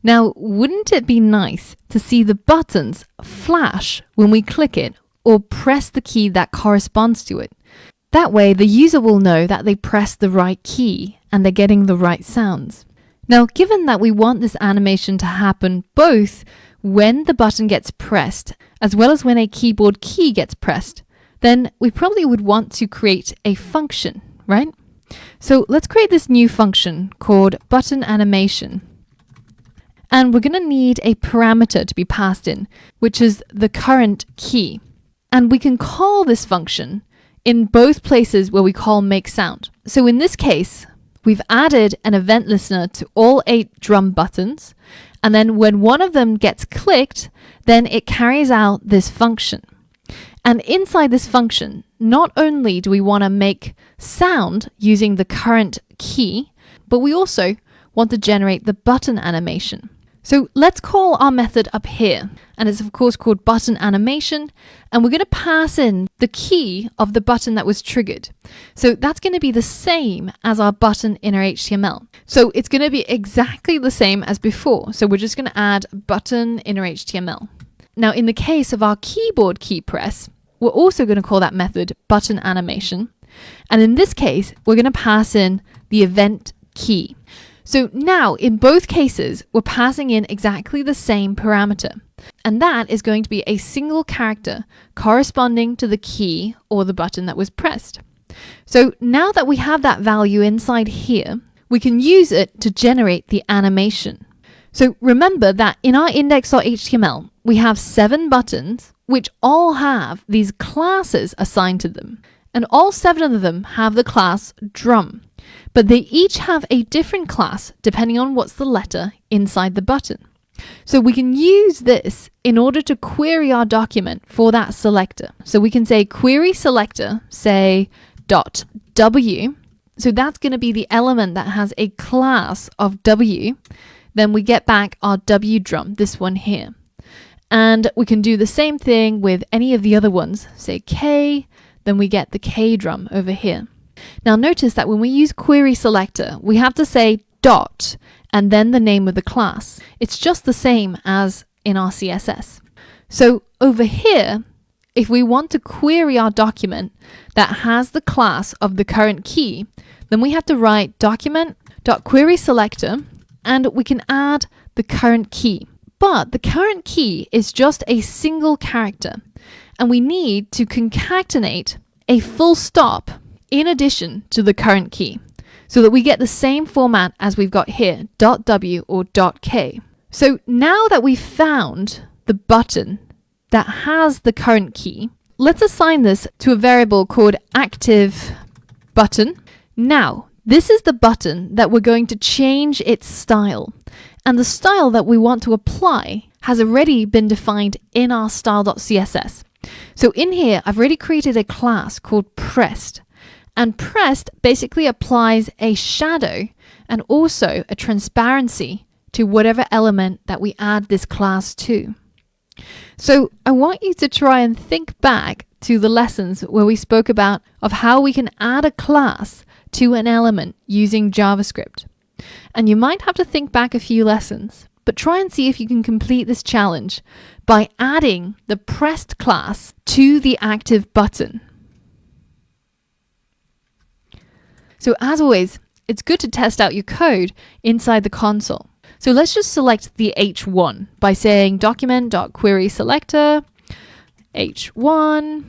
Now, wouldn't it be nice to see the buttons flash when we click it or press the key that corresponds to it? That way, the user will know that they pressed the right key and they're getting the right sounds. Now, given that we want this animation to happen both when the button gets pressed as well as when a keyboard key gets pressed, then we probably would want to create a function, right? So let's create this new function called button animation. And we're going to need a parameter to be passed in, which is the current key. And we can call this function in both places where we call make sound. So in this case, we've added an event listener to all 8 drum buttons. And then when one of them gets clicked, then it carries out this function. And inside this function, not only do we want to make sound using the current key, but we also want to generate the button animation. So let's call our method up here, and it's of course called button animation, and we're going to pass in the key of the button that was triggered. So that's going to be the same as our button inner HTML. So it's going to be exactly the same as before. So we're just going to add button inner HTML. Now in the case of our keyboard key press, we're also going to call that method button animation. And in this case, we're going to pass in the event key. So now in both cases, we're passing in exactly the same parameter. And that is going to be a single character corresponding to the key or the button that was pressed. So now that we have that value inside here, we can use it to generate the animation. So remember that in our index.html, we have 7 buttons which all have these classes assigned to them. And all 7 of them have the class drum. But they each have a different class depending on what's the letter inside the button. So we can use this in order to query our document for that selector. So we can say query selector, say .w. So that's going to be the element that has a class of W. Then we get back our W drum, this one here. And we can do the same thing with any of the other ones. Say K, then we get the K drum over here. Now notice that when we use query selector, we have to say dot and then the name of the class. It's just the same as in our CSS. So over here, if we want to query our document that has the class of the current key, then we have to write document.querySelector and we can add the current key. But the current key is just a single character and we need to concatenate a full stop in addition to the current key so that we get the same format as we've got here, .w or .k. So now that we've found the button that has the current key, let's assign this to a variable called active button. Now, this is the button that we're going to change its style. And the style that we want to apply has already been defined in our style.css. So in here, I've already created a class called pressed. And pressed basically applies a shadow and also a transparency to whatever element that we add this class to. So I want you to try and think back to the lessons where we spoke about of how we can add a class to an element using JavaScript. And you might have to think back a few lessons, but try and see if you can complete this challenge by adding the pressed class to the active button. So as always, it's good to test out your code inside the console. So let's just select the H1 by saying document.querySelector, H1,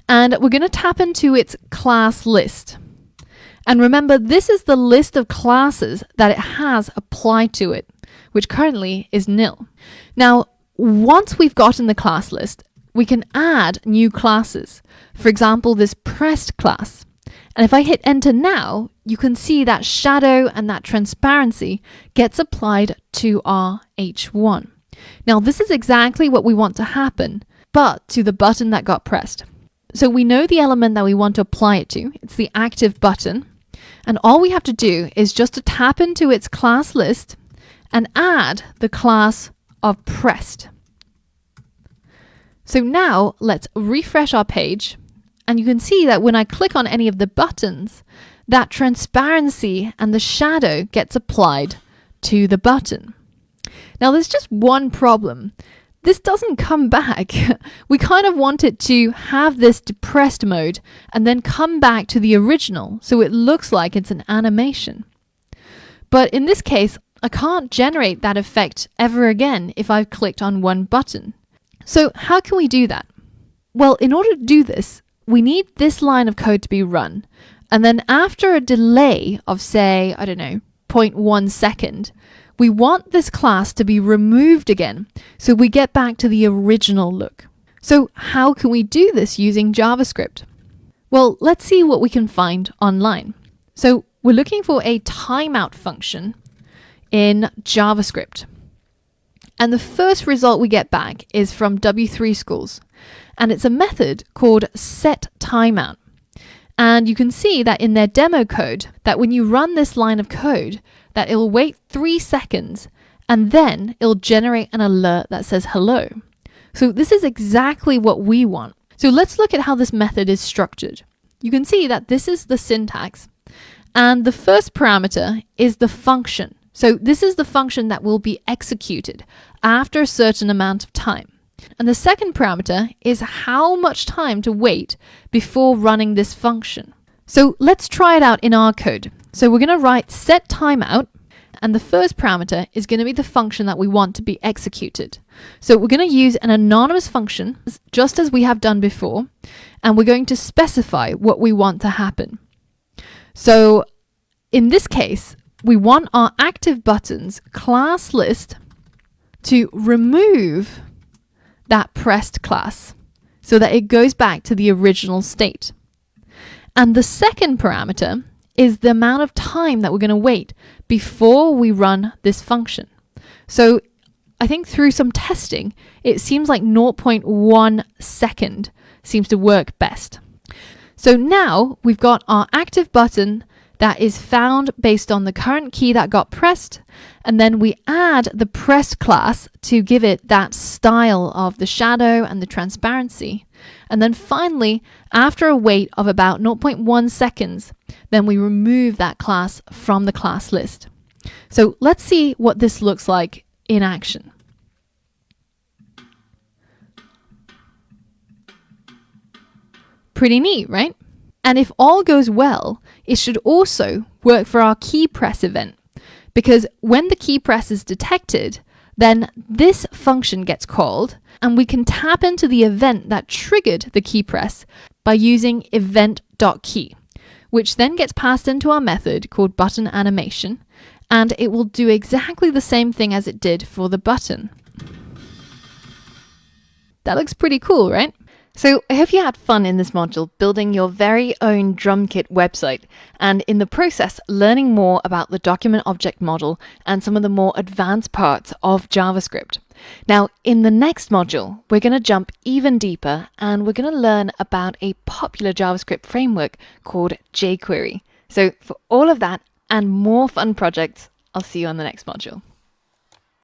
and we're going to tap into its class list. And remember, this is the list of classes that it has applied to it, which currently is nil. Now, once we've gotten the class list, we can add new classes. For example, this pressed class. And if I hit enter now, you can see that shadow and that transparency gets applied to our H1. Now, this is exactly what we want to happen, but to the button that got pressed. So we know the element that we want to apply it to. It's the active button. And all we have to do is just to tap into its class list and add the class of pressed. So now let's refresh our page. And you can see that when I click on any of the buttons, that transparency and the shadow gets applied to the button. Now there's just one problem. This doesn't come back. We kind of want it to have this depressed mode and then come back to the original so it looks like it's an animation. But in this case, I can't generate that effect ever again if I've clicked on one button. So how can we do that? Well, in order to do this, we need this line of code to be run. And then after a delay of, say, I don't know, 0.1 second, we want this class to be removed again so we get back to the original look. So how can we do this using JavaScript? Well, let's see what we can find online. So we're looking for a timeout function in JavaScript. And the first result we get back is from W3 Schools. And it's a method called setTimeout. And you can see that in their demo code, that when you run this line of code, that it'll wait 3 seconds and then it'll generate an alert that says hello. So this is exactly what we want. So let's look at how this method is structured. You can see that this is the syntax and the first parameter is the function. So this is the function that will be executed after a certain amount of time. And the second parameter is how much time to wait before running this function. So let's try it out in our code. So we're going to write setTimeout, and the first parameter is going to be the function that we want to be executed. So we're going to use an anonymous function, just as we have done before, and we're going to specify what we want to happen. So in this case, we want our active buttons class list to remove that pressed class so that it goes back to the original state. And the second parameter is the amount of time that we're going to wait before we run this function. So I think through some testing, it seems like 0.1 second seems to work best. So now we've got our active button that is found based on the current key that got pressed, and then we add the pressed class to give it that style of the shadow and the transparency. And then finally, after a wait of about 0.1 seconds, then we remove that class from the class list. So let's see what this looks like in action. Pretty neat, right? And if all goes well, it should also work for our key press event, because when the key press is detected, then this function gets called and we can tap into the event that triggered the key press by using event.key, which then gets passed into our method called button animation, and it will do exactly the same thing as it did for the button. That looks pretty cool, right? So I hope you had fun in this module building your very own drum kit website, and in the process learning more about the document object model and some of the more advanced parts of JavaScript. Now in the next module we're going to jump even deeper and we're going to learn about a popular JavaScript framework called jQuery. So for all of that and more fun projects, I'll see you on the next module.